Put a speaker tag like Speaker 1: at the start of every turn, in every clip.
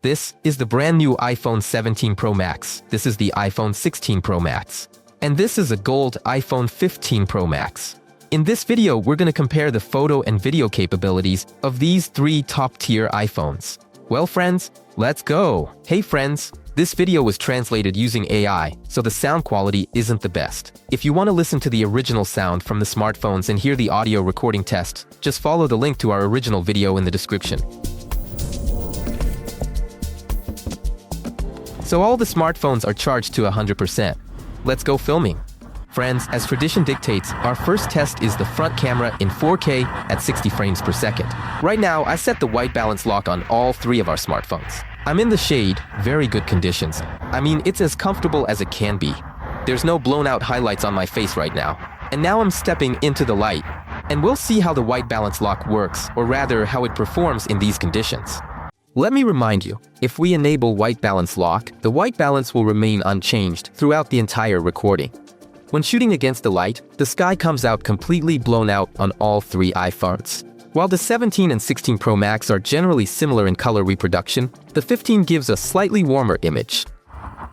Speaker 1: This is the brand new iPhone 17 Pro Max. This is the iPhone 16 Pro Max. And this is a gold iPhone 15 Pro Max. In this video, we're going to compare the photo and video capabilities of these three top-tier iPhones. Well, friends, let's go! Hey friends, this video was translated using AI, so the sound quality isn't the best. If you want to listen to the original sound from the smartphones and hear the audio recording test, just follow the link to our original video in the description. So all the smartphones are charged to 100%. Let's go filming. Friends, as tradition dictates, our first test is the front camera in 4K at 60 frames per second. Right now, I set the white balance lock on all three of our smartphones. I'm in the shade, very good conditions. I mean, it's as comfortable as it can be. There's no blown out highlights on my face right now. And now I'm stepping into the light. And we'll see how the white balance lock works, or rather, how it performs in these conditions. Let me remind you, if we enable white balance lock, the white balance will remain unchanged throughout the entire recording. When shooting against the light, the sky comes out completely blown out on all three iPhones. While the 17 and 16 Pro Max are generally similar in color reproduction, the 15 gives a slightly warmer image.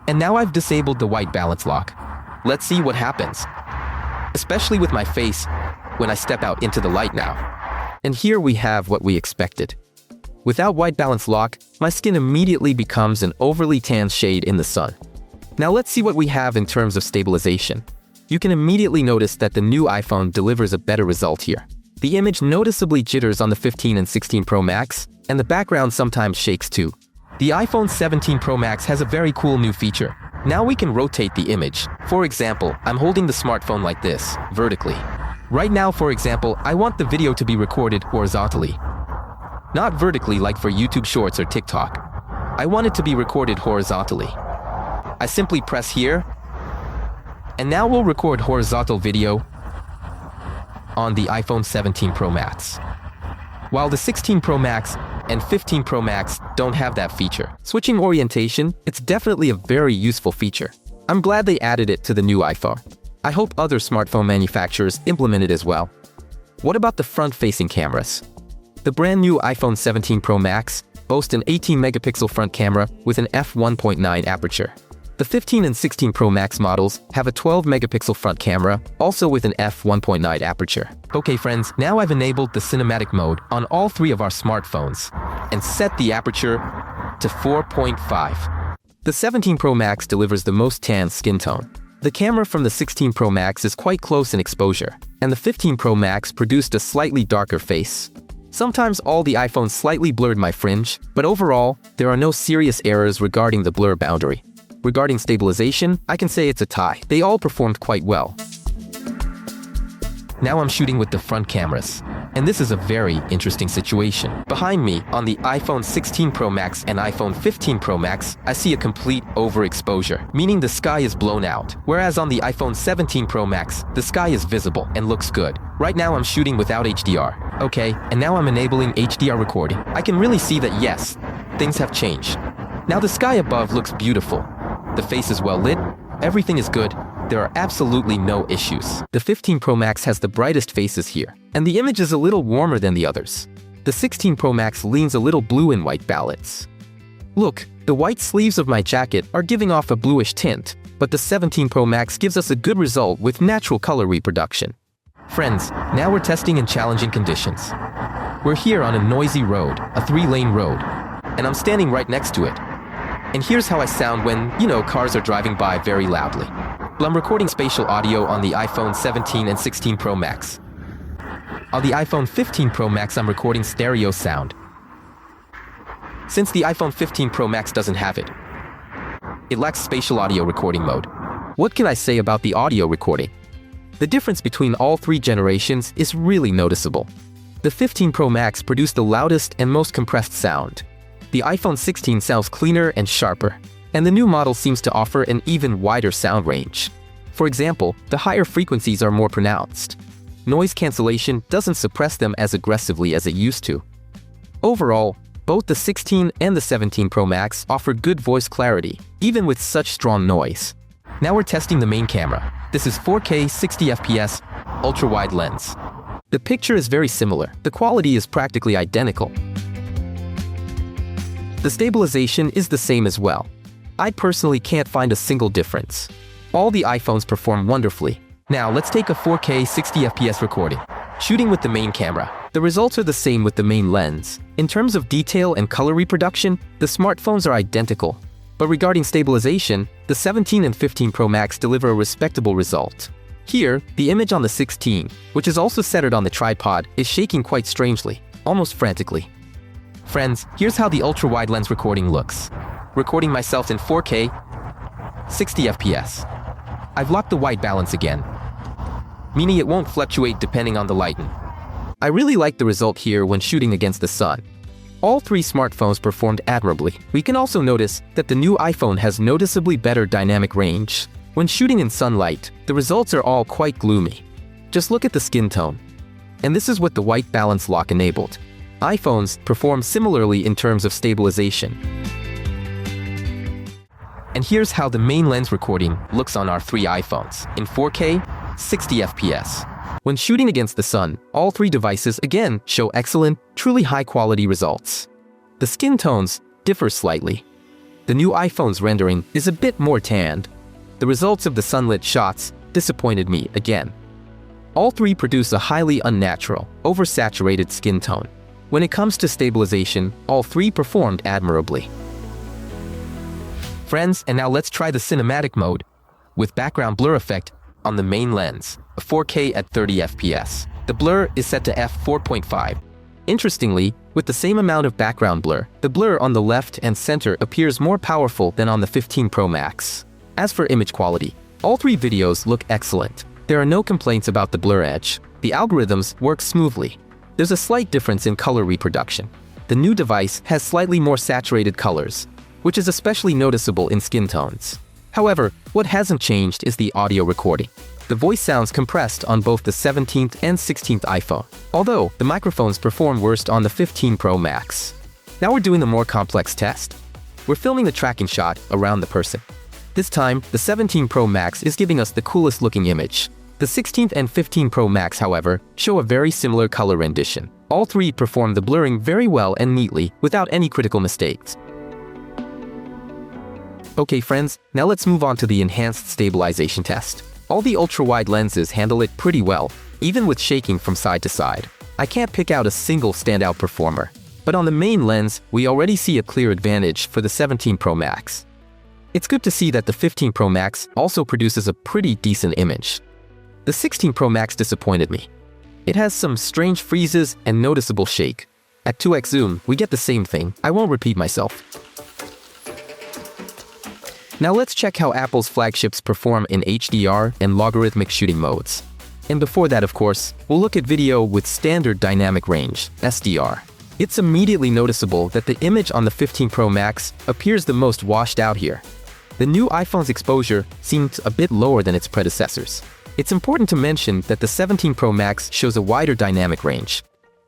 Speaker 1: And now I've disabled the white balance lock. Let's see what happens. Especially with my face, when I step out into the light now. And here we have what we expected. Without white balance lock, my skin immediately becomes an overly tan shade in the sun. Now let's see what we have in terms of stabilization. You can immediately notice that the new iPhone delivers a better result here. The image noticeably jitters on the 15 and 16 Pro Max, and the background sometimes shakes too. The iPhone 17 Pro Max has a very cool new feature. Now we can rotate the image. For example, I'm holding the smartphone like this, vertically. Right now, for example, I want the video to be recorded horizontally. Not vertically like for YouTube Shorts or TikTok. I want it to be recorded horizontally. I simply press here, and now we'll record horizontal video on the iPhone 17 Pro Max. While the 16 Pro Max and 15 Pro Max don't have that feature. Switching orientation, it's definitely a very useful feature. I'm glad they added it to the new iPhone. I hope other smartphone manufacturers implement it as well. What about the front-facing cameras? The brand new iPhone 17 Pro Max boasts an 18-megapixel front camera with an f1.9 aperture. The 15 and 16 Pro Max models have a 12-megapixel front camera, also with an f1.9 aperture. Okay friends, now I've enabled the cinematic mode on all three of our smartphones and set the aperture to 4.5. The 17 Pro Max delivers the most tan skin tone. The camera from the 16 Pro Max is quite close in exposure, and the 15 Pro Max produced a slightly darker face. Sometimes all the iPhones slightly blurred my fringe, but overall, there are no serious errors regarding the blur boundary. Regarding stabilization, I can say it's a tie. They all performed quite well. Now I'm shooting with the front cameras. And this is a very interesting situation. Behind me, on the iPhone 16 Pro Max and iPhone 15 Pro Max, I see a complete overexposure, meaning the sky is blown out. Whereas on the iPhone 17 Pro Max, the sky is visible and looks good. Right now I'm shooting without HDR. Okay, and now I'm enabling HDR recording. I can really see that yes, things have changed. Now the sky above looks beautiful. The face is well lit, everything is good, there are absolutely no issues. The 15 Pro Max has the brightest faces here, and the image is a little warmer than the others. The 16 Pro Max leans a little blue in white balance. Look, the white sleeves of my jacket are giving off a bluish tint, but the 17 Pro Max gives us a good result with natural color reproduction. Friends, now we're testing in challenging conditions. We're here on a noisy road, a 3-lane road, and I'm standing right next to it. And here's how I sound when, cars are driving by very loudly. I'm recording spatial audio on the iPhone 17 and 16 Pro Max. On the iPhone 15 Pro Max, I'm recording stereo sound. Since the iPhone 15 Pro Max doesn't have it, it lacks spatial audio recording mode. What can I say about the audio recording? The difference between all three generations is really noticeable. The 15 Pro Max produced the loudest and most compressed sound. The iPhone 16 sounds cleaner and sharper, and the new model seems to offer an even wider sound range. For example, the higher frequencies are more pronounced. Noise cancellation doesn't suppress them as aggressively as it used to. Overall, both the 16 and the 17 Pro Max offer good voice clarity, even with such strong noise. Now we're testing the main camera. This is 4K 60fps ultra-wide lens. The picture is very similar. The quality is practically identical. The stabilization is the same as well. I personally can't find a single difference. All the iPhones perform wonderfully. Now let's take a 4K 60fps recording. Shooting with the main camera. The results are the same with the main lens. In terms of detail and color reproduction, the smartphones are identical. But regarding stabilization, the 17 and 15 Pro Max deliver a respectable result. Here, the image on the 16, which is also centered on the tripod, is shaking quite strangely, almost frantically. Friends, here's how the ultra-wide lens recording looks. Recording myself in 4K, 60fps. I've locked the white balance again, meaning it won't fluctuate depending on the lighting. I really like the result here when shooting against the sun. All three smartphones performed admirably. We can also notice that the new iPhone has noticeably better dynamic range. When shooting in sunlight, the results are all quite gloomy. Just look at the skin tone. And this is what the white balance lock enabled. iPhones perform similarly in terms of stabilization. And here's how the main lens recording looks on our three iPhones in 4K, 60fps. When shooting against the sun, all three devices again show excellent, truly high-quality results. The skin tones differ slightly. The new iPhone's rendering is a bit more tanned. The results of the sunlit shots disappointed me again. All three produce a highly unnatural, oversaturated skin tone. When it comes to stabilization, all three performed admirably. Friends, and now let's try the cinematic mode with background blur effect on the main lens, a 4K at 30fps. The blur is set to f4.5. Interestingly, with the same amount of background blur, the blur on the left and center appears more powerful than on the 15 Pro Max. As for image quality, all three videos look excellent. There are no complaints about the blur edge. The algorithms work smoothly. There's a slight difference in color reproduction. The new device has slightly more saturated colors, which is especially noticeable in skin tones. However, what hasn't changed is the audio recording. The voice sounds compressed on both the 17th and 16th iPhone, although the microphones perform worst on the 15 Pro Max. Now we're doing a more complex test. We're filming the tracking shot around the person. This time, the 17 Pro Max is giving us the coolest looking image. The 16th and 15 Pro Max, however, show a very similar color rendition. All three perform the blurring very well and neatly, without any critical mistakes. Okay friends, now let's move on to the enhanced stabilization test. All the ultra-wide lenses handle it pretty well, even with shaking from side to side. I can't pick out a single standout performer. But on the main lens, we already see a clear advantage for the 17 Pro Max. It's good to see that the 15 Pro Max also produces a pretty decent image. The 16 Pro Max disappointed me. It has some strange freezes and noticeable shake. At 2x zoom, we get the same thing. I won't repeat myself. Now let's check how Apple's flagships perform in HDR and logarithmic shooting modes. And before that, of course, we'll look at video with standard dynamic range, SDR. It's immediately noticeable that the image on the 15 Pro Max appears the most washed out here. The new iPhone's exposure seems a bit lower than its predecessors. It's important to mention that the 17 Pro Max shows a wider dynamic range.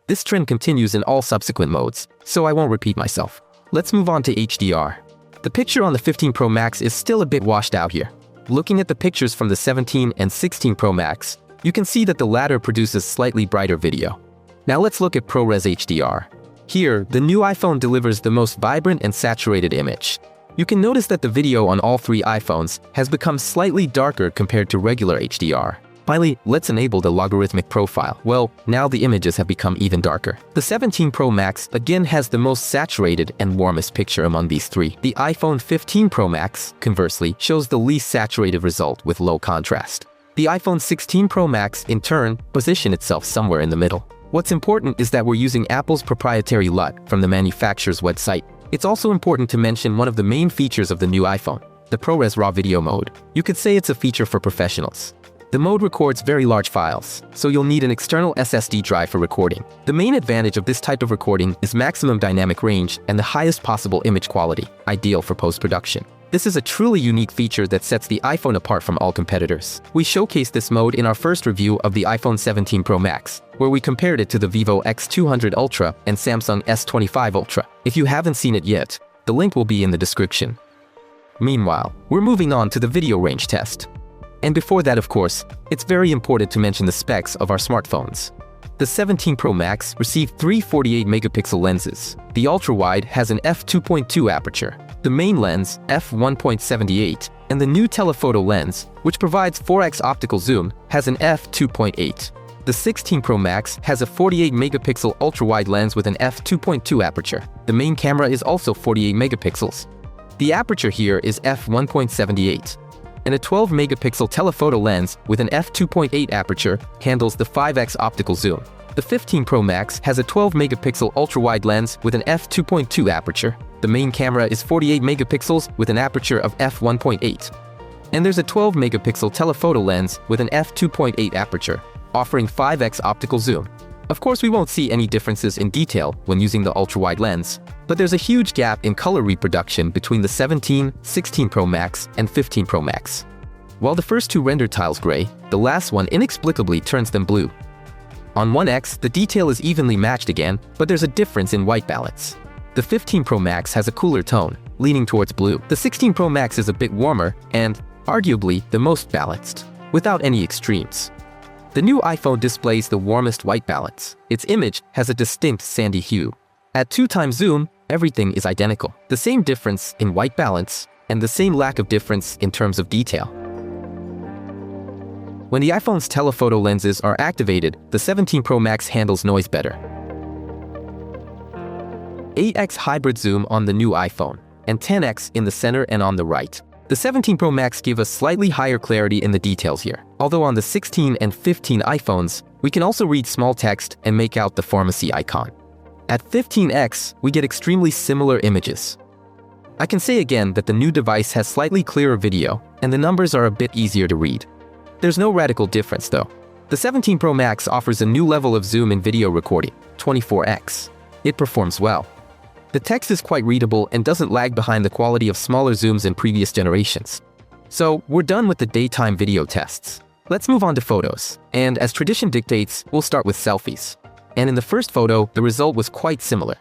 Speaker 1: This trend continues in all subsequent modes, so I won't repeat myself. Let's move on to HDR. The picture on the 15 Pro Max is still a bit washed out here. Looking at the pictures from the 17 and 16 Pro Max, you can see that the latter produces slightly brighter video. Now let's look at ProRes HDR. Here, the new iPhone delivers the most vibrant and saturated image. You can notice that the video on all three iPhones has become slightly darker compared to regular HDR. Finally, let's enable the logarithmic profile. Well, now the images have become even darker. The 17 Pro Max again has the most saturated and warmest picture among these three. The iPhone 15 Pro Max, conversely, shows the least saturated result with low contrast. The iPhone 16 Pro Max, in turn, positions itself somewhere in the middle. What's important is that we're using Apple's proprietary LUT from the manufacturer's website. It's also important to mention one of the main features of the new iPhone, the ProRes RAW video mode. You could say it's a feature for professionals. The mode records very large files, so you'll need an external SSD drive for recording. The main advantage of this type of recording is maximum dynamic range and the highest possible image quality, ideal for post-production. This is a truly unique feature that sets the iPhone apart from all competitors. We showcased this mode in our first review of the iPhone 17 Pro Max, where we compared it to the Vivo X200 Ultra and Samsung S25 Ultra. If you haven't seen it yet, the link will be in the description. Meanwhile, we're moving on to the video range test. And before that, of course, it's very important to mention the specs of our smartphones. The 17 Pro Max received three 48-megapixel lenses. The ultra-wide has an f2.2 aperture, the main lens f1.78, and the new telephoto lens, which provides 4x optical zoom, has an f2.8. The 16 Pro Max has a 48-megapixel ultra-wide lens with an f2.2 aperture. The main camera is also 48 megapixels. The aperture here is f1.78. And a 12-megapixel telephoto lens with an f2.8 aperture handles the 5x optical zoom. The 15 Pro Max has a 12-megapixel ultra-wide lens with an f2.2 aperture. The main camera is 48 megapixels with an aperture of f1.8. And there's a 12-megapixel telephoto lens with an f2.8 aperture, offering 5x optical zoom. Of course, we won't see any differences in detail when using the ultra-wide lens, but there's a huge gap in color reproduction between the 17, 16 Pro Max, and 15 Pro Max. While the first two render tiles gray, the last one inexplicably turns them blue. On 1X, the detail is evenly matched again, but there's a difference in white balance. The 15 Pro Max has a cooler tone, leaning towards blue. The 16 Pro Max is a bit warmer and, arguably, the most balanced, without any extremes. The new iPhone displays the warmest white balance. Its image has a distinct sandy hue. At 2x zoom, everything is identical. The same difference in white balance, and the same lack of difference in terms of detail. When the iPhone's telephoto lenses are activated, the 17 Pro Max handles noise better. 8x hybrid zoom on the new iPhone, and 10x in the center and on the right. The 17 Pro Max give us slightly higher clarity in the details here. Although on the 16 and 15 iPhones, we can also read small text and make out the pharmacy icon. At 15x, we get extremely similar images. I can say again that the new device has slightly clearer video, and the numbers are a bit easier to read. There's no radical difference though. The 17 Pro Max offers a new level of zoom in video recording, 24x. It performs well. The text is quite readable and doesn't lag behind the quality of smaller zooms in previous generations. So, we're done with the daytime video tests. Let's move on to photos. And as tradition dictates, we'll start with selfies. And in the first photo, the result was quite similar.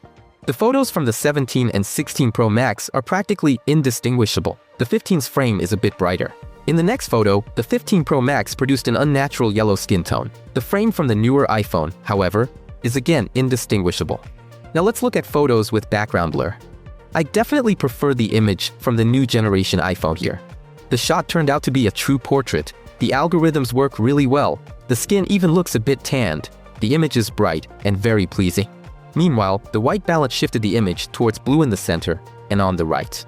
Speaker 1: The photos from the 17 and 16 Pro Max are practically indistinguishable. The 15's frame is a bit brighter. In the next photo, the 15 Pro Max produced an unnatural yellow skin tone. The frame from the newer iPhone, however, is again indistinguishable. Now let's look at photos with background blur. I definitely prefer the image from the new generation iPhone here. The shot turned out to be a true portrait. The algorithms work really well. The skin even looks a bit tanned. The image is bright and very pleasing. Meanwhile, the white balance shifted the image towards blue in the center and on the right.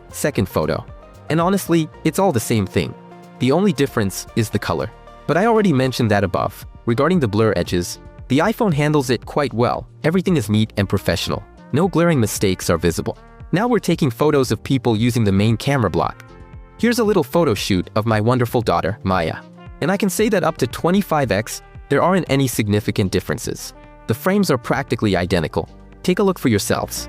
Speaker 1: Second photo. And honestly, it's all the same thing. The only difference is the color. But I already mentioned that above. Regarding the blur edges, the iPhone handles it quite well. Everything is neat and professional. No glaring mistakes are visible. Now we're taking photos of people using the main camera block. Here's a little photo shoot of my wonderful daughter, Maya. And I can say that up to 25x, there aren't any significant differences. The frames are practically identical. Take a look for yourselves.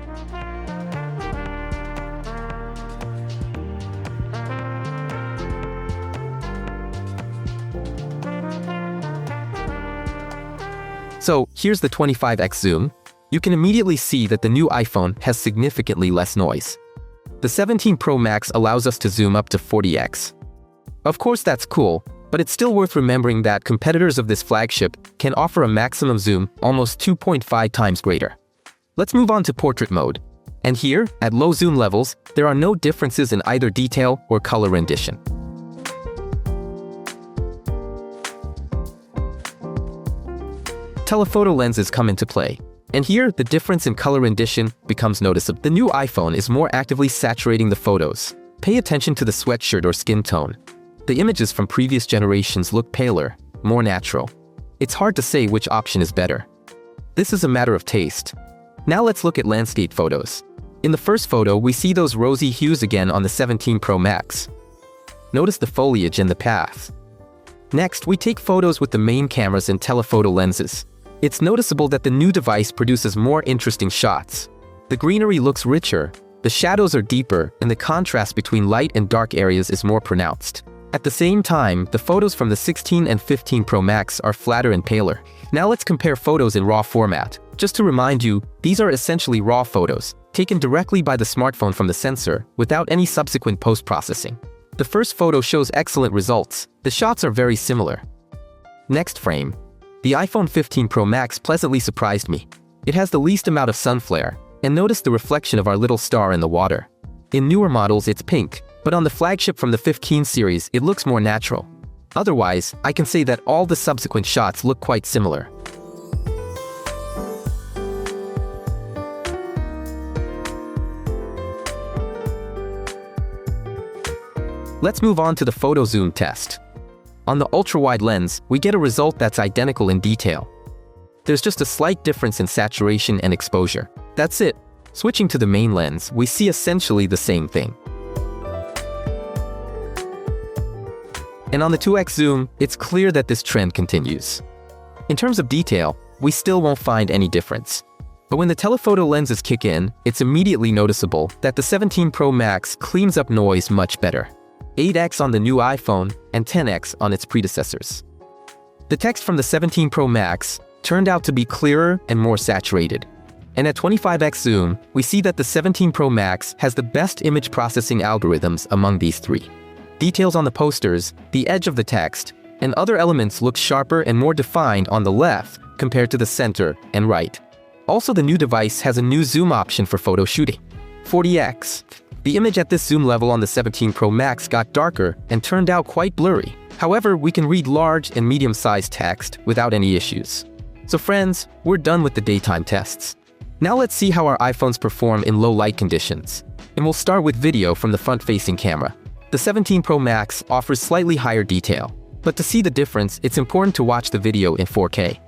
Speaker 1: So here's the 25x zoom. You can immediately see that the new iPhone has significantly less noise. The 17 Pro Max allows us to zoom up to 40x. Of course that's cool, but it's still worth remembering that competitors of this flagship can offer a maximum zoom almost 2.5 times greater. Let's move on to portrait mode. And here, at low zoom levels, there are no differences in either detail or color rendition. Telephoto lenses come into play. And here, the difference in color rendition becomes noticeable. The new iPhone is more actively saturating the photos. Pay attention to the sweatshirt or skin tone. The images from previous generations look paler, more natural. It's hard to say which option is better. This is a matter of taste. Now let's look at landscape photos. In the first photo, we see those rosy hues again on the 17 Pro Max. Notice the foliage and the path. Next, we take photos with the main cameras and telephoto lenses. It's noticeable that the new device produces more interesting shots. The greenery looks richer, the shadows are deeper, and the contrast between light and dark areas is more pronounced. At the same time, the photos from the 16 and 15 Pro Max are flatter and paler. Now let's compare photos in RAW format. Just to remind you, these are essentially RAW photos, taken directly by the smartphone from the sensor, without any subsequent post-processing. The first photo shows excellent results. The shots are very similar. Next frame. The iPhone 15 Pro Max pleasantly surprised me. It has the least amount of sun flare, and notice the reflection of our little star in the water. In newer models it's pink, but on the flagship from the 15 series it looks more natural. Otherwise, I can say that all the subsequent shots look quite similar. Let's move on to the photo zoom test. On the ultra-wide lens, we get a result that's identical in detail. There's just a slight difference in saturation and exposure. That's it. Switching to the main lens, we see essentially the same thing. And on the 2x zoom, it's clear that this trend continues. In terms of detail, we still won't find any difference. But when the telephoto lenses kick in, it's immediately noticeable that the 17 Pro Max cleans up noise much better. 8x on the new iPhone and 10x on its predecessors. The text from the 17 Pro Max turned out to be clearer and more saturated. And at 25x zoom, we see that the 17 Pro Max has the best image processing algorithms among these three. Details on the posters, the edge of the text, and other elements look sharper and more defined on the left compared to the center and right. Also, the new device has a new zoom option for photo shooting. 40x. The image at this zoom level on the 17 Pro Max got darker and turned out quite blurry. However, we can read large and medium-sized text without any issues. So friends, we're done with the daytime tests. Now let's see how our iPhones perform in low light conditions. And we'll start with video from the front-facing camera. The 17 Pro Max offers slightly higher detail, but to see the difference, it's important to watch the video in 4K.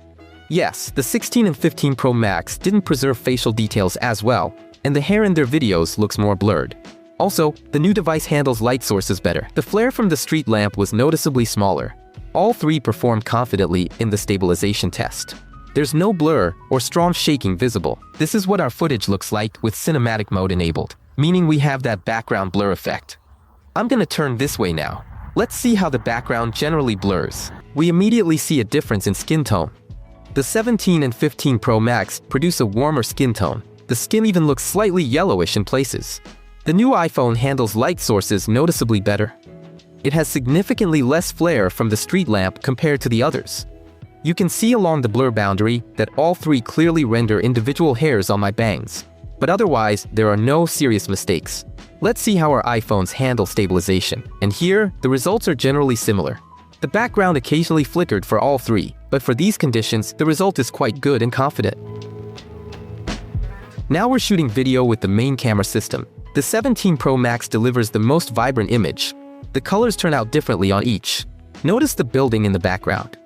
Speaker 1: Yes, the 16 and 15 Pro Max didn't preserve facial details as well, and the hair in their videos looks more blurred. Also, the new device handles light sources better. The flare from the street lamp was noticeably smaller. All three performed confidently in the stabilization test. There's no blur or strong shaking visible. This is what our footage looks like with cinematic mode enabled, meaning we have that background blur effect. I'm gonna turn this way now. Let's see how the background generally blurs. We immediately see a difference in skin tone. The 17 and 15 Pro Max produce a warmer skin tone. The skin even looks slightly yellowish in places. The new iPhone handles light sources noticeably better. It has significantly less flare from the street lamp compared to the others. You can see along the blur boundary that all three clearly render individual hairs on my bangs. But otherwise, there are no serious mistakes. Let's see how our iPhones handle stabilization. And here, the results are generally similar. The background occasionally flickered for all three, but for these conditions, the result is quite good and confident. Now we're shooting video with the main camera system. The 17 Pro Max delivers the most vibrant image. The colors turn out differently on each. Notice the building in the background.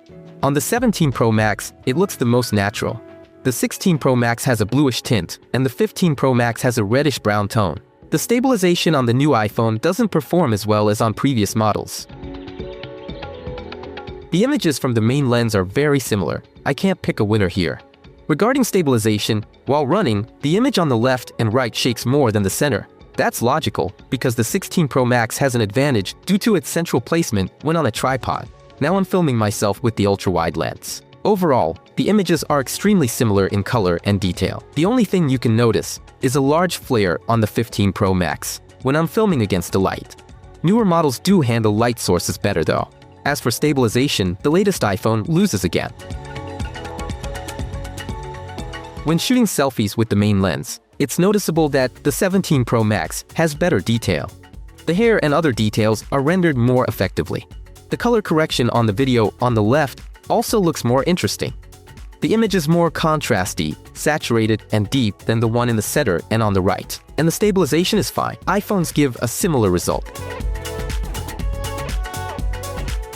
Speaker 1: On the 17 Pro Max, it looks the most natural. The 16 Pro Max has a bluish tint, and the 15 Pro Max has a reddish-brown tone. The stabilization on the new iPhone doesn't perform as well as on previous models. The images from the main lens are very similar. I can't pick a winner here. Regarding stabilization, while running, the image on the left and right shakes more than the center. That's logical, because the 16 Pro Max has an advantage due to its central placement when on a tripod. Now I'm filming myself with the ultra-wide lens. Overall, the images are extremely similar in color and detail. The only thing you can notice is a large flare on the 15 Pro Max when I'm filming against the light. Newer models do handle light sources better though. As for stabilization, the latest iPhone loses again. When shooting selfies with the main lens, it's noticeable that the 17 Pro Max has better detail. The hair and other details are rendered more effectively. The color correction on the video on the left also looks more interesting. The image is more contrasty, saturated, and deep than the one in the center and on the right. And the stabilization is fine. iPhones give a similar result.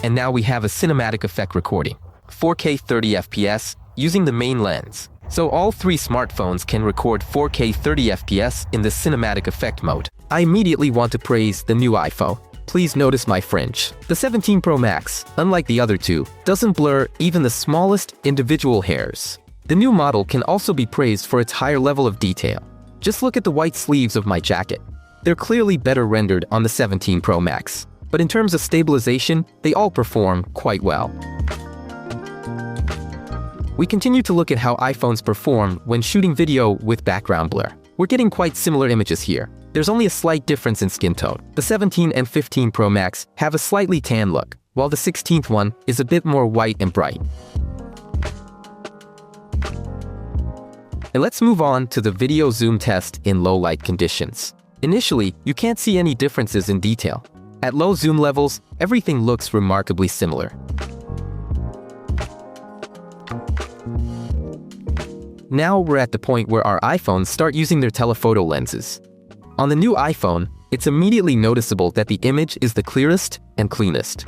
Speaker 1: And now we have a cinematic effect recording. 4K 30 FPS using the main lens. So all three smartphones can record 4K 30 FPS in the cinematic effect mode. I immediately want to praise the new iPhone. Please notice my fringe. The 17 Pro Max, unlike the other two, doesn't blur even the smallest individual hairs. The new model can also be praised for its higher level of detail. Just look at the white sleeves of my jacket. They're clearly better rendered on the 17 Pro Max. But in terms of stabilization, they all perform quite well. We continue to look at how iPhones perform when shooting video with background blur. We're getting quite similar images here. There's only a slight difference in skin tone. The 17 and 15 Pro Max have a slightly tan look, while the 16th one is a bit more white and bright. And let's move on to the video zoom test in low light conditions. Initially, you can't see any differences in detail. At low zoom levels, everything looks remarkably similar. Now we're at the point where our iPhones start using their telephoto lenses. On the new iPhone, it's immediately noticeable that the image is the clearest and cleanest.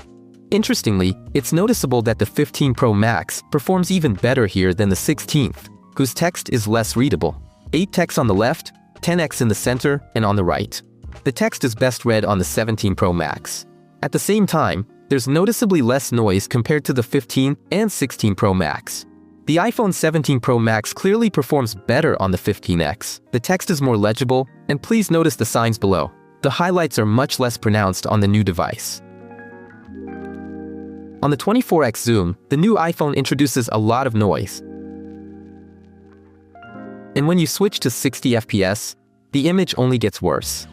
Speaker 1: Interestingly, it's noticeable that the 15 Pro Max performs even better here than the 16th, whose text is less readable. 8x on the left, 10x in the center, and on the right. The text is best read on the 17 Pro Max. At the same time, there's noticeably less noise compared to the 15 and 16 Pro Max. The iPhone 17 Pro Max clearly performs better on the 15X. The text is more legible, and please notice the signs below. The highlights are much less pronounced on the new device. On the 24x zoom, the new iPhone introduces a lot of noise. And when you switch to 60 FPS, the image only gets worse.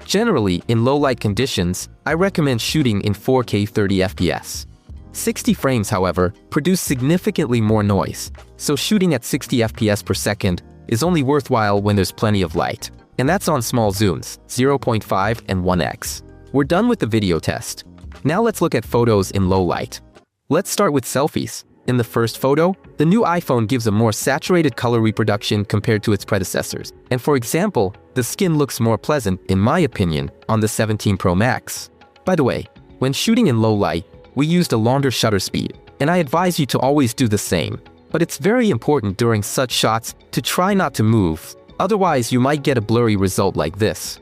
Speaker 1: Generally, in low light conditions, I recommend shooting in 4K 30 FPS. 60 frames, however, produce significantly more noise, so shooting at 60 FPS per second is only worthwhile when there's plenty of light. And that's on small zooms, 0.5 and 1x. We're done with the video test. Now let's look at photos in low light. Let's start with selfies. In the first photo, the new iPhone gives a more saturated color reproduction compared to its predecessors. And for example, the skin looks more pleasant, in my opinion, on the 17 Pro Max. By the way, when shooting in low light, we used a longer shutter speed, and I advise you to always do the same. But it's very important during such shots to try not to move, otherwise you might get a blurry result like this.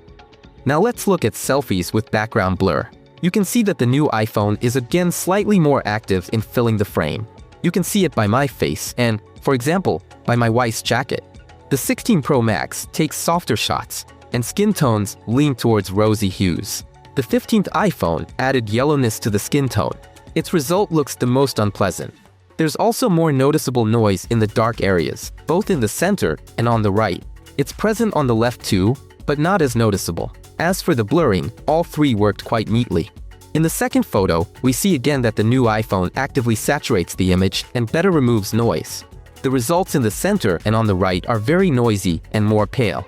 Speaker 1: Now let's look at selfies with background blur. You can see that the new iPhone is again slightly more active in filling the frame. You can see it by my face and, for example, by my wife's jacket. The 16 Pro Max takes softer shots, and skin tones lean towards rosy hues. The 15th iPhone added yellowness to the skin tone. Its result looks the most unpleasant. There's also more noticeable noise in the dark areas, both in the center and on the right. It's present on the left too, but not as noticeable. As for the blurring, all three worked quite neatly. In the second photo, we see again that the new iPhone actively saturates the image and better removes noise. The results in the center and on the right are very noisy and more pale.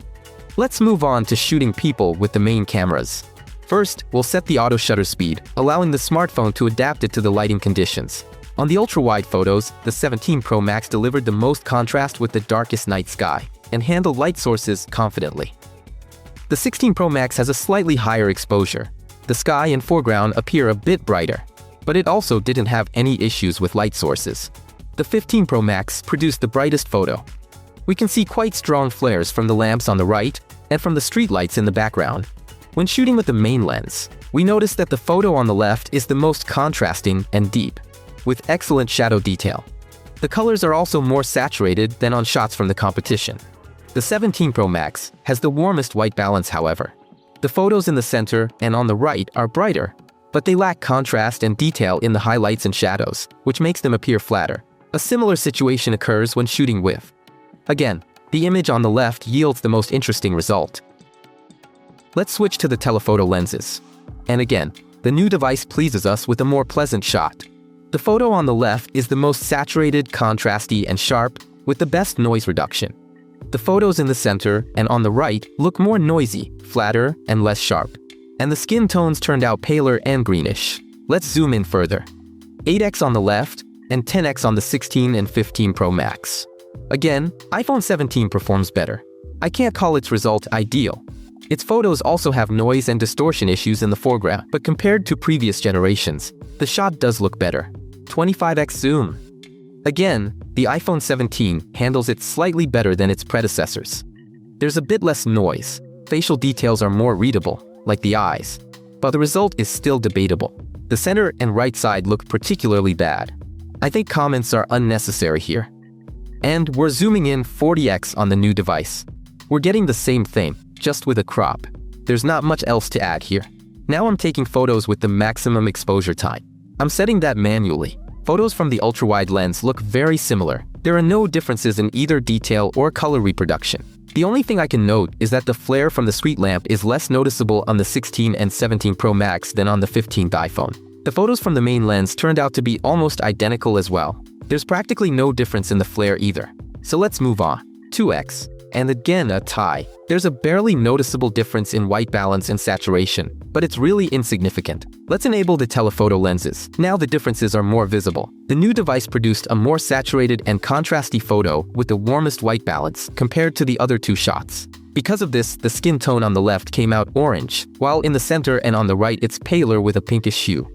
Speaker 1: Let's move on to shooting people with the main cameras. First, we'll set the auto shutter speed, allowing the smartphone to adapt it to the lighting conditions. On the ultra-wide photos, the 17 Pro Max delivered the most contrast with the darkest night sky and handled light sources confidently. The 16 Pro Max has a slightly higher exposure. The sky and foreground appear a bit brighter, but it also didn't have any issues with light sources. The 15 Pro Max produced the brightest photo. We can see quite strong flares from the lamps on the right and from the streetlights in the background. When shooting with the main lens, we notice that the photo on the left is the most contrasting and deep, with excellent shadow detail. The colors are also more saturated than on shots from the competition. The 17 Pro Max has the warmest white balance, however. The photos in the center and on the right are brighter, but they lack contrast and detail in the highlights and shadows, which makes them appear flatter. A similar situation occurs when shooting with. Again, the image on the left yields the most interesting result. Let's switch to the telephoto lenses. And again, the new device pleases us with a more pleasant shot. The photo on the left is the most saturated, contrasty, and sharp, with the best noise reduction. The photos in the center and on the right look more noisy, flatter, and less sharp. And the skin tones turned out paler and greenish. Let's zoom in further. 8x on the left and 10x on the 16 and 15 Pro Max. Again, iPhone 17 performs better. I can't call its result ideal. Its photos also have noise and distortion issues in the foreground, but compared to previous generations, the shot does look better. 25x zoom. Again, the iPhone 17 handles it slightly better than its predecessors. There's a bit less noise, facial details are more readable, like the eyes, but the result is still debatable. The center and right side look particularly bad. I think comments are unnecessary here. And we're zooming in 40x on the new device. We're getting the same thing, just with a crop. There's not much else to add here. Now I'm taking photos with the maximum exposure time. I'm setting that manually. Photos from the ultra-wide lens look very similar. There are no differences in either detail or color reproduction. The only thing I can note is that the flare from the street lamp is less noticeable on the 16 and 17 Pro Max than on the 15th iPhone. The photos from the main lens turned out to be almost identical as well. There's practically no difference in the flare either. So let's move on. 2x, and again a tie. There's a barely noticeable difference in white balance and saturation, but it's really insignificant. Let's enable the telephoto lenses. Now the differences are more visible. The new device produced a more saturated and contrasty photo with the warmest white balance compared to the other two shots. Because of this, the skin tone on the left came out orange, while in the center and on the right it's paler with a pinkish hue.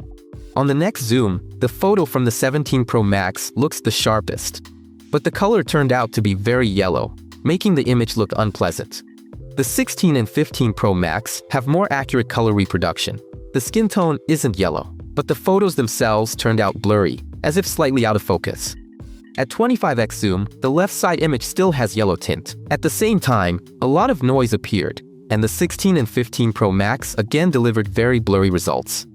Speaker 1: On the next zoom, the photo from the 17 Pro Max looks the sharpest. But the color turned out to be very yellow, making the image look unpleasant. The 16 and 15 Pro Max have more accurate color reproduction. The skin tone isn't yellow, but the photos themselves turned out blurry, as if slightly out of focus. At 25x zoom, the left side image still has yellow tint. At the same time, a lot of noise appeared, and the 16 and 15 Pro Max again delivered very blurry results.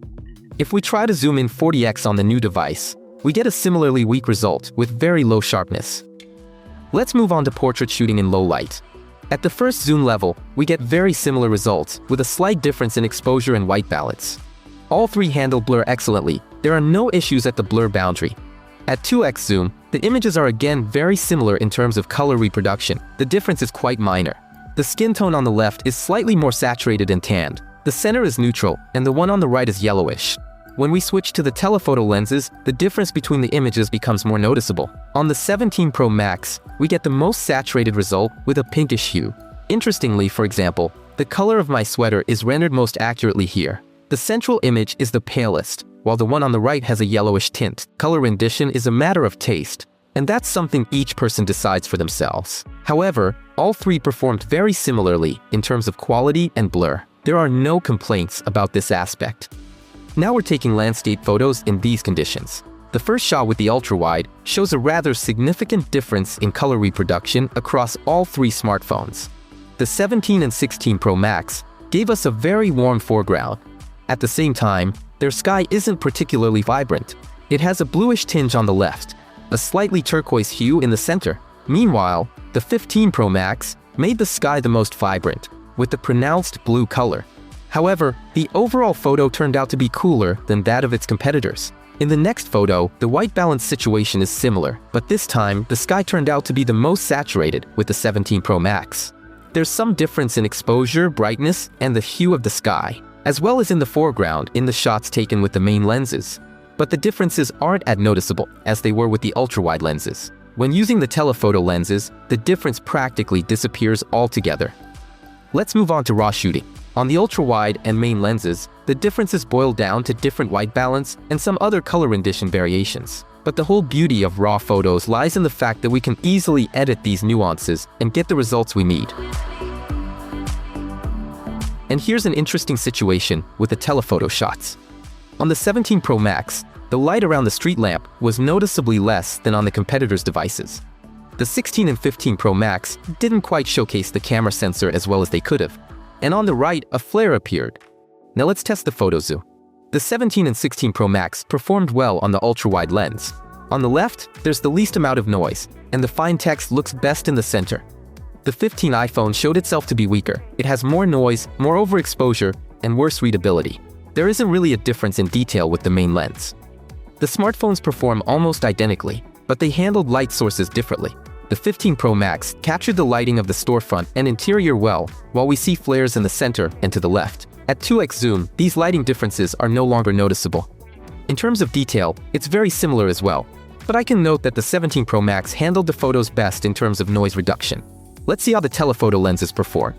Speaker 1: If we try to zoom in 40x on the new device, we get a similarly weak result with very low sharpness. Let's move on to portrait shooting in low light. At the first zoom level, we get very similar results with a slight difference in exposure and white balance. All three handle blur excellently. There are no issues at the blur boundary. At 2x zoom, the images are again very similar in terms of color reproduction. The difference is quite minor. The skin tone on the left is slightly more saturated and tanned. The center is neutral, and the one on the right is yellowish. When we switch to the telephoto lenses, the difference between the images becomes more noticeable. On the 17 Pro Max, we get the most saturated result with a pinkish hue. Interestingly, for example, the color of my sweater is rendered most accurately here. The central image is the palest, while the one on the right has a yellowish tint. Color rendition is a matter of taste, and that's something each person decides for themselves. However, all three performed very similarly in terms of quality and blur. There are no complaints about this aspect. Now we're taking landscape photos in these conditions. The first shot with the ultra-wide shows a rather significant difference in color reproduction across all three smartphones. The 17 and 16 Pro Max gave us a very warm foreground. At the same time, their sky isn't particularly vibrant. It has a bluish tinge on the left, a slightly turquoise hue in the center. Meanwhile, the 15 Pro Max made the sky the most vibrant, with the pronounced blue color. However, the overall photo turned out to be cooler than that of its competitors. In the next photo, the white balance situation is similar, but this time, the sky turned out to be the most saturated with the 17 Pro Max. There's some difference in exposure, brightness, and the hue of the sky, as well as in the foreground in the shots taken with the main lenses. But the differences aren't as noticeable as they were with the ultra-wide lenses. When using the telephoto lenses, the difference practically disappears altogether. Let's move on to raw shooting. On the ultra-wide and main lenses, the differences boil down to different white balance and some other color rendition variations. But the whole beauty of raw photos lies in the fact that we can easily edit these nuances and get the results we need. And here's an interesting situation with the telephoto shots. On the 17 Pro Max, the light around the street lamp was noticeably less than on the competitors' devices. The 16 and 15 Pro Max didn't quite showcase the camera sensor as well as they could have. And on the right, a flare appeared. Now let's test the photo zoom. The 17 and 16 Pro Max performed well on the ultra-wide lens. On the left, there's the least amount of noise, and the fine text looks best in the center. The 15 iPhone showed itself to be weaker. It has more noise, more overexposure, and worse readability. There isn't really a difference in detail with the main lens. The smartphones perform almost identically, but they handled light sources differently. The 15 Pro Max captured the lighting of the storefront and interior well, while we see flares in the center and to the left. At 2x zoom, these lighting differences are no longer noticeable. In terms of detail, it's very similar as well, but I can note that the 17 Pro Max handled the photos best in terms of noise reduction. Let's see how the telephoto lenses perform.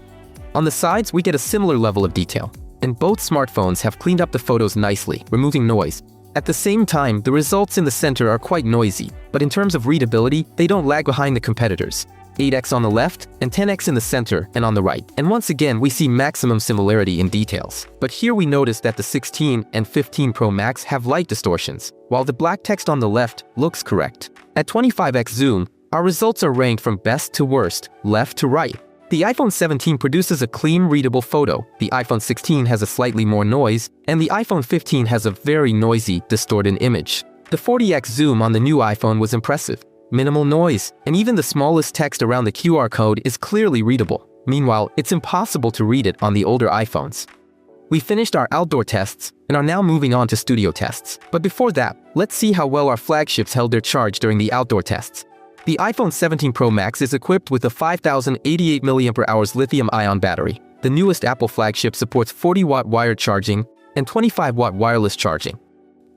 Speaker 1: On the sides, we get a similar level of detail, and both smartphones have cleaned up the photos nicely, removing noise. At the same time, the results in the center are quite noisy, but in terms of readability, they don't lag behind the competitors. 8x on the left and 10x in the center and on the right. And once again, we see maximum similarity in details. But here we notice that the 16 and 15 Pro Max have light distortions, while the black text on the left looks correct. At 25x zoom, our results are ranked from best to worst, left to right. The iPhone 17 produces a clean, readable photo, the iPhone 16 has a slightly more noise, and the iPhone 15 has a very noisy, distorted image. The 40x zoom on the new iPhone was impressive. Minimal noise, and even the smallest text around the QR code is clearly readable. Meanwhile, it's impossible to read it on the older iPhones. We finished our outdoor tests and are now moving on to studio tests. But before that, let's see how well our flagships held their charge during the outdoor tests. The iPhone 17 Pro Max is equipped with a 5088 mAh lithium-ion battery. The newest Apple flagship supports 40-watt wired charging and 25-watt wireless charging.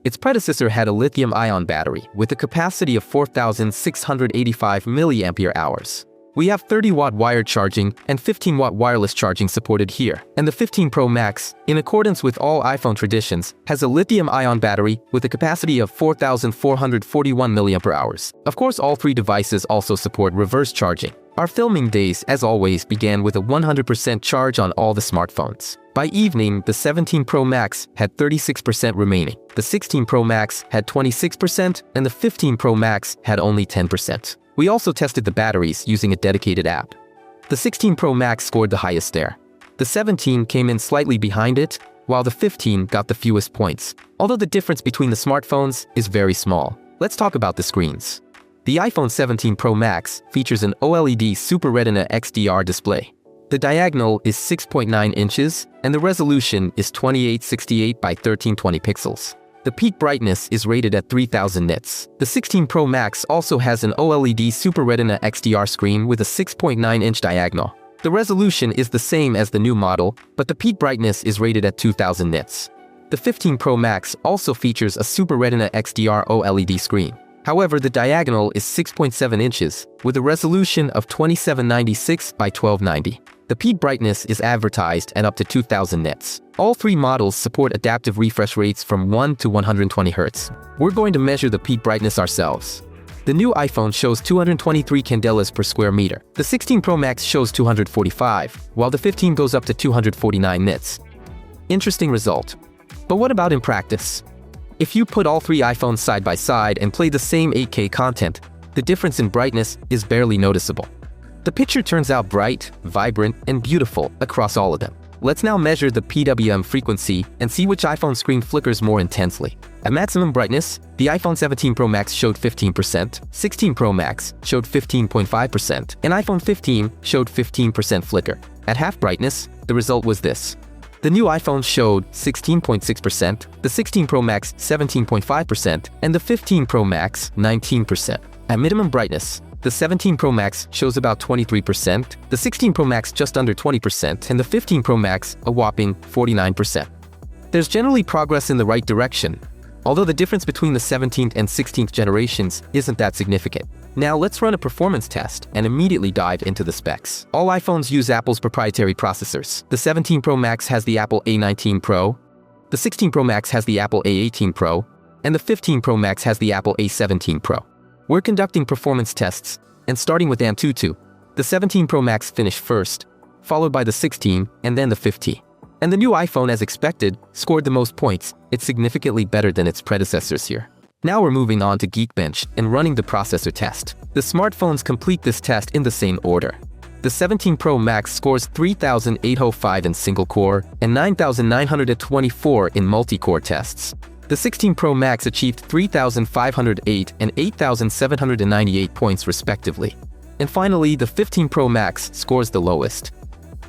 Speaker 1: Its predecessor had a lithium-ion battery with a capacity of 4685 mAh. We have 30-watt wired charging and 15-watt wireless charging supported here. And the 15 Pro Max, in accordance with all iPhone traditions, has a lithium-ion battery with a capacity of 4441 mAh. Of course, all three devices also support reverse charging. Our filming days, as always, began with a 100% charge on all the smartphones. By evening, the 17 Pro Max had 36% remaining. The 16 Pro Max had 26%, and the 15 Pro Max had only 10%. We also tested the batteries using a dedicated app. The 16 Pro Max scored the highest there. The 17 came in slightly behind it, while the 15 got the fewest points. Although the difference between the smartphones is very small. Let's talk about the screens. The iPhone 17 Pro Max features an OLED Super Retina XDR display. The diagonal is 6.9 inches, and the resolution is 2868 by 1320 pixels. The peak brightness is rated at 3000 nits. The 16 Pro Max also has an OLED Super Retina XDR screen with a 6.9-inch diagonal. The resolution is the same as the new model, but the peak brightness is rated at 2000 nits. The 15 Pro Max also features a Super Retina XDR OLED screen. However, the diagonal is 6.7 inches, with a resolution of 2796 by 1290. The peak brightness is advertised at up to 2000 nits. All three models support adaptive refresh rates from 1 to 120 Hz. We're going to measure the peak brightness ourselves. The new iPhone shows 223 candelas per square meter. The 16 Pro Max shows 245, while the 15 goes up to 249 nits. Interesting result. But what about in practice? If you put all three iPhones side by side and play the same 8K content, the difference in brightness is barely noticeable. The picture turns out bright, vibrant, and beautiful across all of them. Let's now measure the PWM frequency and see which iPhone screen flickers more intensely. At maximum brightness, the iPhone 17 Pro Max showed 15%, 16 Pro Max showed 15.5%, and iPhone 15 showed 15% flicker. At half brightness, the result was this. The new iPhone showed 16.6%, the 16 Pro Max 17.5%, and the 15 Pro Max 19%. At minimum brightness, the 17 Pro Max shows about 23%, the 16 Pro Max just under 20%, and the 15 Pro Max a whopping 49%. There's generally progress in the right direction, although the difference between the 17th and 16th generations isn't that significant. Now let's run a performance test and immediately dive into the specs. All iPhones use Apple's proprietary processors. The 17 Pro Max has the Apple A19 Pro, the 16 Pro Max has the Apple A18 Pro, and the 15 Pro Max has the Apple A17 Pro. We're conducting performance tests, and starting with Antutu, the 17 Pro Max finished first, followed by the 16 and then the 15. And the new iPhone, as expected, scored the most points. It's significantly better than its predecessors here. Now we're moving on to Geekbench and running the processor test. The smartphones complete this test in the same order. The 17 Pro Max scores 3805 in single-core and 9924 in multi-core tests. The 16 Pro Max achieved 3,508 and 8,798 points respectively. And finally, the 15 Pro Max scores the lowest.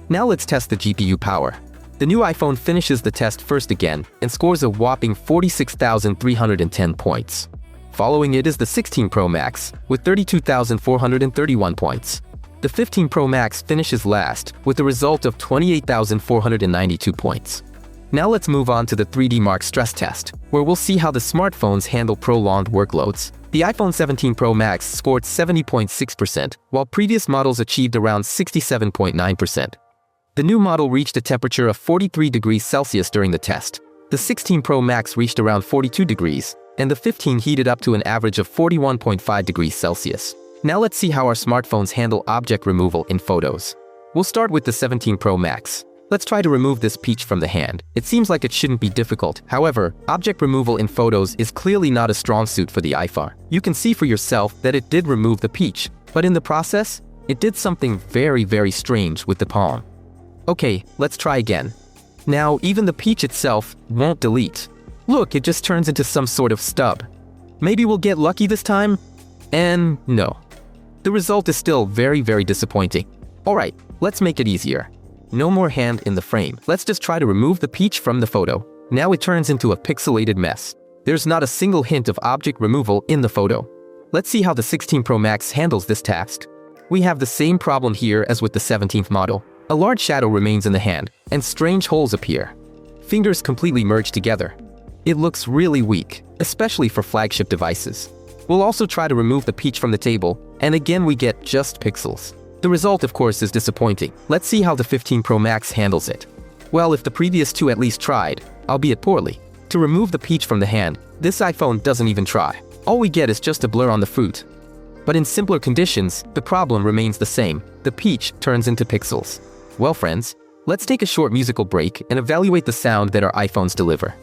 Speaker 1: Now let's test the GPU power. The new iPhone finishes the test first again and scores a whopping 46,310 points. Following it is the 16 Pro Max with 32,431 points. The 15 Pro Max finishes last with a result of 28,492 points. Now let's move on to the 3D Mark stress test, where we'll see how the smartphones handle prolonged workloads. The iPhone 17 Pro Max scored 70.6%, while previous models achieved around 67.9%. The new model reached a temperature of 43 degrees Celsius during the test. The 16 Pro Max reached around 42 degrees, and the 15 heated up to an average of 41.5 degrees Celsius. Now let's see how our smartphones handle object removal in photos. We'll start with the 17 Pro Max. Let's try to remove this peach from the hand. It seems like it shouldn't be difficult. However, object removal in photos is clearly not a strong suit for the iPhone. You can see for yourself that it did remove the peach, but in the process, it did something very strange with the palm. Okay, let's try again. Now, even the peach itself won't delete. Look, it just turns into some sort of stub. Maybe we'll get lucky this time? And no. The result is still very disappointing. Alright, let's make it easier. No more hand in the frame. Let's just try to remove the peach from the photo. Now it turns into a pixelated mess. There's not a single hint of object removal in the photo. let's see how the 16 Pro Max handles this task. We have the same problem here as with the 17th model. A large shadow remains in the hand, and strange holes appear. Fingers completely merge together. It looks really weak, especially for flagship devices. We'll also try to remove the peach from the table, and again we get just pixels. The result, of course, is disappointing. Let's see how the 15 Pro Max handles it. Well, if the previous two at least tried, albeit poorly, to remove the peach from the hand, this iPhone doesn't even try. All we get is just a blur on the fruit. But in simpler conditions, the problem remains the same. The peach turns into pixels. Well, friends, let's take a short musical break and evaluate the sound that our iPhones deliver.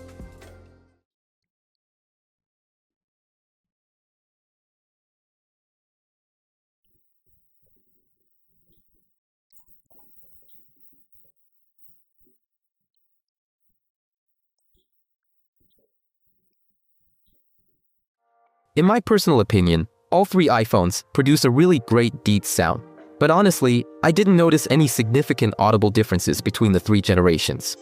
Speaker 1: In my personal opinion, all three iPhones produce a really great deep sound. But honestly, I didn't notice any significant audible differences between the three generations.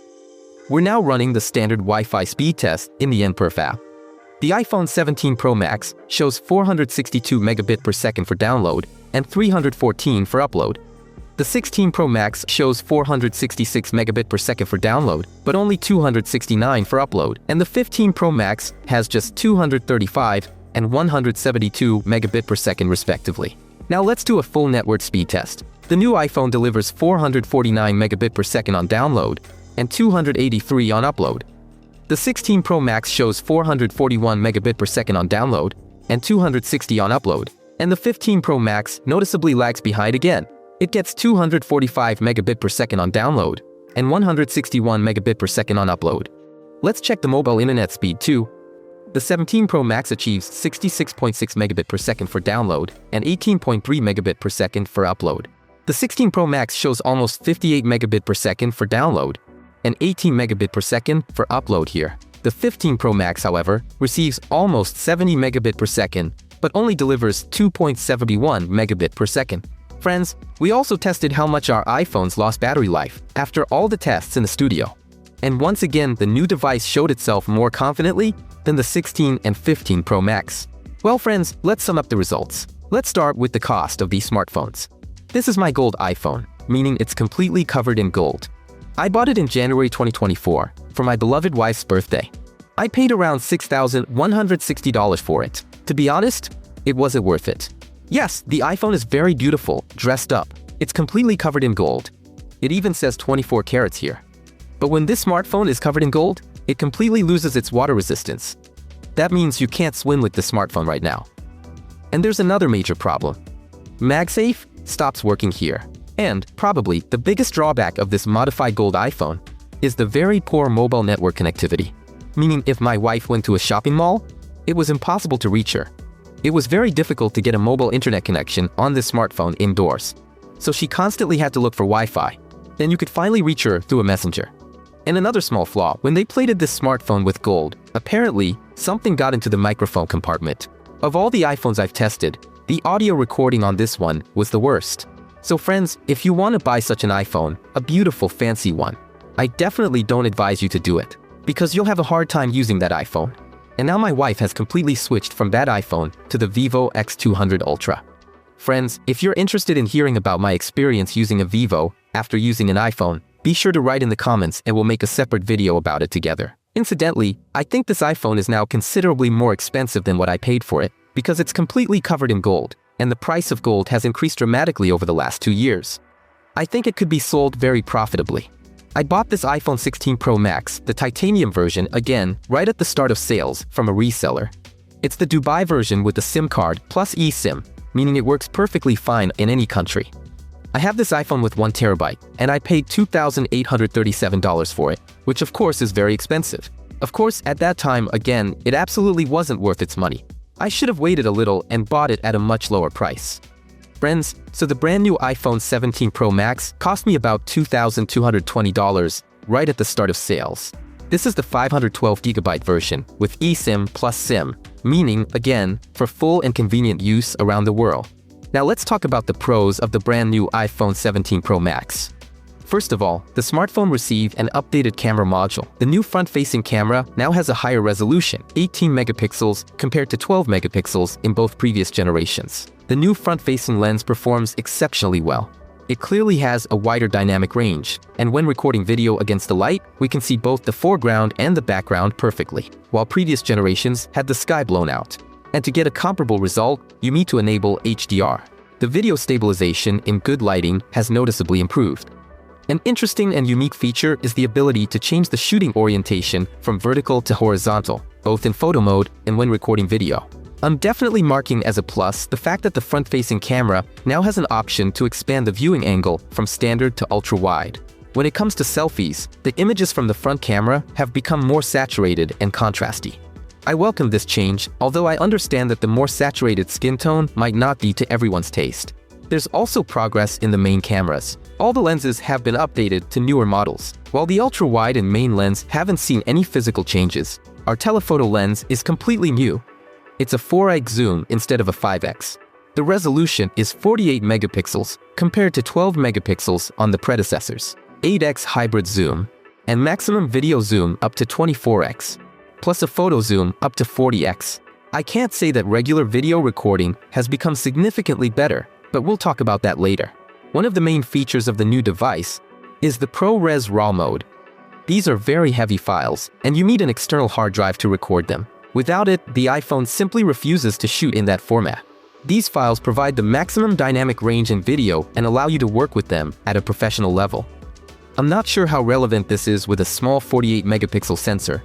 Speaker 1: We're now running the standard Wi-Fi speed test in the NPerf app. The iPhone 17 Pro Max shows 462 megabit per second for download and 314 for upload. The 16 Pro Max shows 466 megabit per second for download, but only 269 for upload. And the 15 Pro Max has just 235 and 172 megabit per second respectively. Now let's do a full network speed test. The new iPhone delivers 449 megabit per second on download and 283 on upload. The 16 Pro Max shows 441 megabit per second on download and 260 on upload. And the 15 Pro Max noticeably lags behind again. It gets 245 megabit per second on download and 161 megabit per second on upload. Let's check the mobile internet speed too. The 17 Pro Max achieves 66.6 megabit per second for download and 18.3 megabit per second for upload. The 16 Pro Max shows almost 58 megabit per second for download and 18 megabit per second for upload here. The 15 Pro Max, however, receives almost 70 megabit per second, but only delivers 2.71 megabit per second. Friends, we also tested how much our iPhones lost battery life after all the tests in the studio. And once again, the new device showed itself more confidently than the 16 and 15 Pro Max. Well, friends, let's sum up the results. Let's start with the cost of these smartphones. This is my gold iPhone, meaning it's completely covered in gold. I bought it in January 2024 for my beloved wife's birthday. I paid around $6,160 for it. To be honest, it wasn't worth it. Yes, the iPhone is very beautiful, dressed up. It's completely covered in gold. It even says 24 carats here. But when this smartphone is covered in gold, it completely loses its water resistance. That means you can't swim with the smartphone right now. And there's another major problem. MagSafe stops working here. And probably the biggest drawback of this modified gold iPhone is the very poor mobile network connectivity. Meaning if my wife went to a shopping mall, it was impossible to reach her. It was very difficult to get a mobile internet connection on this smartphone indoors. So she constantly had to look for Wi-Fi. Then you could finally reach her through a messenger. And another small flaw, when they plated this smartphone with gold, apparently something got into the microphone compartment. Of all the iPhones I've tested, the audio recording on this one was the worst. So friends, if you want to buy such an iPhone, a beautiful fancy one, I definitely don't advise you to do it, because you'll have a hard time using that iPhone. And now my wife has completely switched from that iPhone to the Vivo X200 Ultra. Friends, if you're interested in hearing about my experience using a Vivo after using an iPhone, be sure to write in the comments and we'll make a separate video about it together. Incidentally, I think this iPhone is now considerably more expensive than what I paid for it, because it's completely covered in gold, and the price of gold has increased dramatically over the last 2 years. I think it could be sold very profitably. I bought this iPhone 16 Pro Max, the titanium version, again, right at the start of sales from a reseller. It's the Dubai version with the SIM card plus eSIM, meaning it works perfectly fine in any country. I have this iPhone with 1 terabyte, and I paid $2,837 for it, which of course is very expensive. Of course, at that time, again, it absolutely wasn't worth its money. I should have waited a little and bought it at a much lower price. Friends, so the brand new iPhone 17 Pro Max cost me about $2,220 right at the start of sales. This is the 512GB version with eSIM plus SIM, meaning, again, for full and convenient use around the world. Now let's talk about the pros of the brand new iPhone 17 Pro Max. First of all, the smartphone received an updated camera module. The new front-facing camera now has a higher resolution, 18 megapixels compared to 12 megapixels in both previous generations. The new front-facing lens performs exceptionally well. It clearly has a wider dynamic range, and when recording video against the light, we can see both the foreground and the background perfectly, while previous generations had the sky blown out. And to get a comparable result, you need to enable HDR. The video stabilization in good lighting has noticeably improved. An interesting and unique feature is the ability to change the shooting orientation from vertical to horizontal, both in photo mode and when recording video. I'm definitely marking as a plus the fact that the front-facing camera now has an option to expand the viewing angle from standard to ultra-wide. When it comes to selfies, the images from the front camera have become more saturated and contrasty. I welcome this change, although I understand that the more saturated skin tone might not be to everyone's taste. There's also progress in the main cameras. All the lenses have been updated to newer models. While the ultra-wide and main lens haven't seen any physical changes, our telephoto lens is completely new. It's a 4x zoom instead of a 5x. The resolution is 48 megapixels compared to 12 megapixels on the predecessors, 8x hybrid zoom, and maximum video zoom up to 24x, plus a photo zoom up to 40x. I can't say that regular video recording has become significantly better, but we'll talk about that later. One of the main features of the new device is the ProRes RAW mode. These are very heavy files, and you need an external hard drive to record them. Without it, the iPhone simply refuses to shoot in that format. These files provide the maximum dynamic range in video and allow you to work with them at a professional level. I'm not sure how relevant this is with a small 48 megapixel sensor,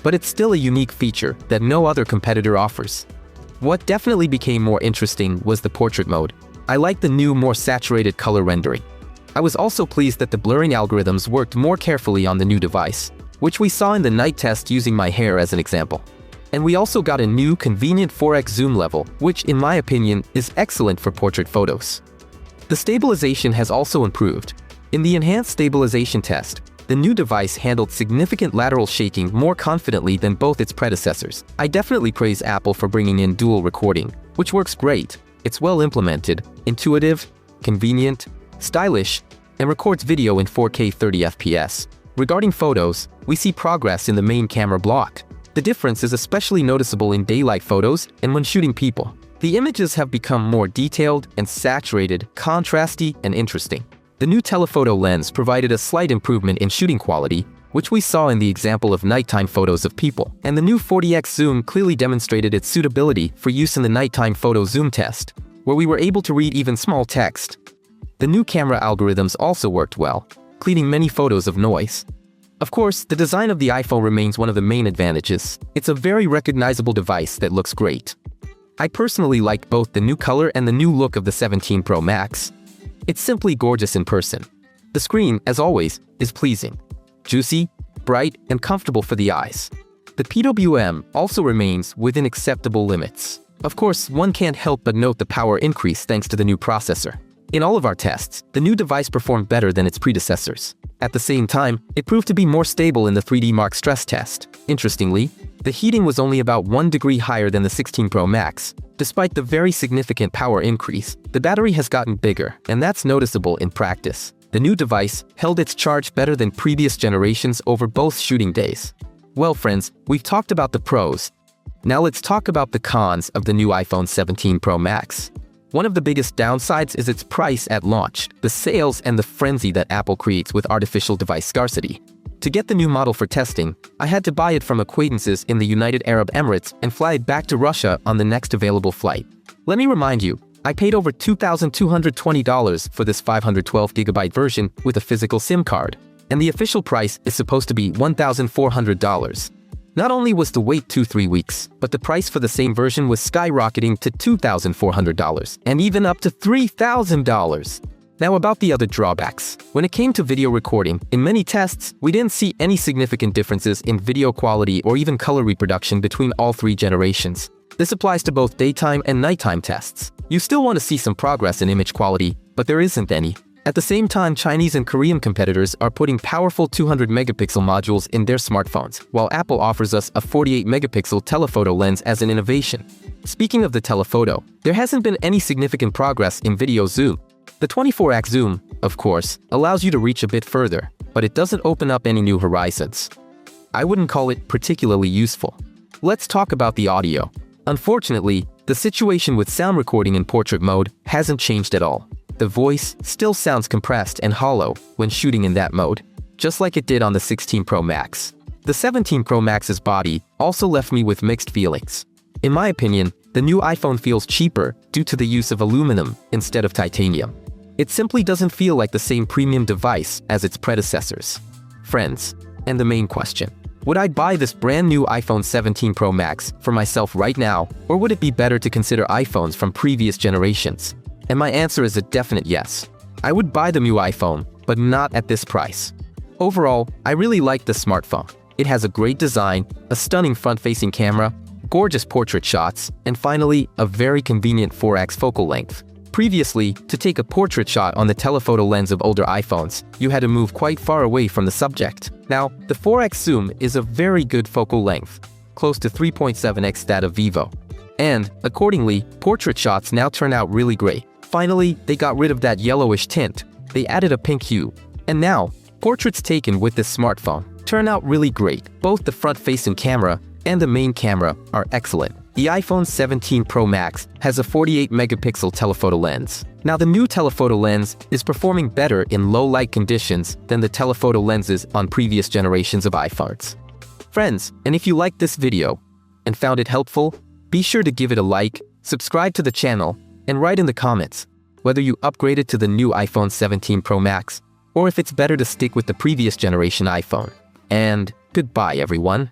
Speaker 1: but it's still a unique feature that no other competitor offers. What definitely became more interesting was the portrait mode. I like the new, more saturated color rendering. I was also pleased that the blurring algorithms worked more carefully on the new device, which we saw in the night test using my hair as an example. And we also got a new convenient 4x zoom level, which in my opinion is excellent for portrait photos. The stabilization has also improved. In the enhanced stabilization test, the new device handled significant lateral shaking more confidently than both its predecessors. I definitely praise Apple for bringing in dual recording, which works great. It's well implemented, intuitive, convenient, stylish, and records video in 4K 30 FPS. Regarding photos, we see progress in the main camera block. The difference is especially noticeable in daylight photos and when shooting people. The images have become more detailed and saturated, contrasty, and interesting. The new telephoto lens provided a slight improvement in shooting quality, which we saw in the example of nighttime photos of people. And the new 40x zoom clearly demonstrated its suitability for use in the nighttime photo zoom test, where we were able to read even small text. The new camera algorithms also worked well, cleaning many photos of noise. Of course, the design of the iPhone remains one of the main advantages. It's a very recognizable device that looks great. I personally like both the new color and the new look of the 17 Pro Max. It's simply gorgeous in person. The screen, as always, is pleasing, juicy, bright, and comfortable for the eyes. The PWM also remains within acceptable limits. Of course, one can't help but note the power increase thanks to the new processor. In all of our tests, the new device performed better than its predecessors. At the same time, it proved to be more stable in the 3D Mark stress test. Interestingly, the heating was only about 1 degree higher than the 16 Pro Max. Despite the very significant power increase, the battery has gotten bigger, and that's noticeable in practice. The new device held its charge better than previous generations over both shooting days. Well, friends, we've talked about the pros. Now let's talk about the cons of the new iPhone 17 Pro Max. One of the biggest downsides is its price at launch, the sales and the frenzy that Apple creates with artificial device scarcity. To get the new model for testing, I had to buy it from acquaintances in the United Arab Emirates and fly it back to Russia on the next available flight. Let me remind you, I paid over $2,220 for this 512GB version with a physical SIM card, and the official price is supposed to be $1,400. Not only was the wait 2-3 weeks, but the price for the same version was skyrocketing to $2,400 and even up to $3,000. Now about the other drawbacks. When it came to video recording, in many tests, we didn't see any significant differences in video quality or even color reproduction between all three generations. This applies to both daytime and nighttime tests. You still want to see some progress in image quality, but there isn't any. At the same time, Chinese and Korean competitors are putting powerful 200-megapixel modules in their smartphones, while Apple offers us a 48-megapixel telephoto lens as an innovation. Speaking of the telephoto, there hasn't been any significant progress in video zoom. The 24x zoom, of course, allows you to reach a bit further, but it doesn't open up any new horizons. I wouldn't call it particularly useful. Let's talk about the audio. Unfortunately, the situation with sound recording in portrait mode hasn't changed at all. The voice still sounds compressed and hollow when shooting in that mode, just like it did on the 16 Pro Max. The 17 Pro Max's body also left me with mixed feelings. In my opinion, the new iPhone feels cheaper due to the use of aluminum instead of titanium. It simply doesn't feel like the same premium device as its predecessors. Friends, and the main question: would I buy this brand new iPhone 17 Pro Max for myself right now, or would it be better to consider iPhones from previous generations? And my answer is a definite yes. I would buy the new iPhone, but not at this price. Overall, I really like the smartphone. It has a great design, a stunning front-facing camera, gorgeous portrait shots, and finally, a very convenient 4x focal length. Previously, to take a portrait shot on the telephoto lens of older iPhones, you had to move quite far away from the subject. Now, the 4x zoom is a very good focal length, close to 3.7x that of Vivo. And, accordingly, portrait shots now turn out really great. Finally, they got rid of that yellowish tint. They added a pink hue. And now, portraits taken with this smartphone turn out really great. Both the front-facing camera and the main camera are excellent. The iPhone 17 Pro Max has a 48-megapixel telephoto lens. Now, the new telephoto lens is performing better in low-light conditions than the telephoto lenses on previous generations of iPhones. Friends, and if you liked this video and found it helpful, be sure to give it a like, subscribe to the channel, and write in the comments whether you upgraded to the new iPhone 17 Pro Max or if it's better to stick with the previous generation iPhone. And goodbye, everyone.